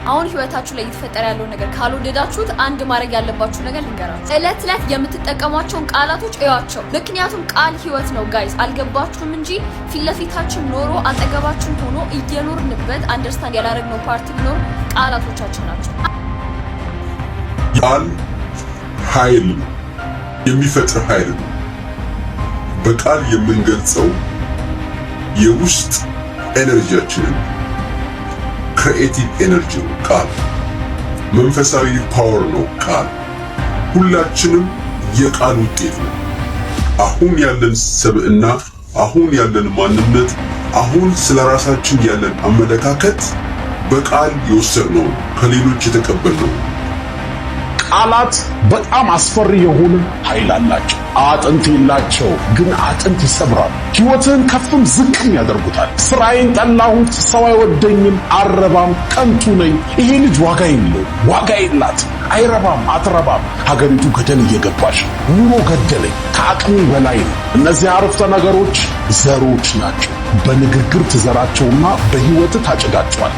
አሁን ህይወታችሁ ላይ እየተፈጠረ ያለው ነገር ካልወደዳችሁት አንድ ማድረግ ያለባችሁ ነገር ልንገራችሁ። እለት እለት የምትጠቀሟቸውን ቃላቶች እዩዋቸው። ምክንያቱም ቃል ህይወት ነው ጋይስ። አልገባችሁም እንጂ ፊት ለፊታችን ኖሮ አጠገባችን ሆኖ እየኖርንበት አንደርስታንድ ያላረግነው ፓርቲ ቢኖር ቃላቶቻችን ናቸው። ቃል ኃይል ነው፣ የሚፈጥር ኃይል ነው። በቃል የምንገልጸው የውስጥ ኤነርጂያችንን ክሪኤቲቭ ኤነርጂ ነው ቃል። መንፈሳዊ ፓወር ነው ቃል። ሁላችንም የቃል ውጤት ነው። አሁን ያለን ሰብዕና፣ አሁን ያለን ማንነት፣ አሁን ስለራሳችን ያለን አመለካከት በቃል የወሰድነው ከሌሎች የተቀበልነው። ቃላት በጣም አስፈሪ የሆነ ኃይል አላቸው። አጥንት የላቸው ግን አጥንት ይሰብራሉ። ሕይወትን ከፍም ዝቅም ያደርጉታል። ስራዬን ጠላሁት፣ ሰው አይወደኝም፣ አረባም፣ ከንቱ ነኝ፣ ይሄ ልጅ ዋጋ የለው፣ ዋጋ የላት፣ አይረባም፣ አትረባም፣ ሀገሪቱ ገደል እየገባች ኑሮ ገደለኝ፣ ከአቅሜ በላይ ነው። እነዚህ አረፍተ ነገሮች ዘሮች ናቸው። በንግግር ትዘራቸውና በሕይወት ታጭዳቸዋል።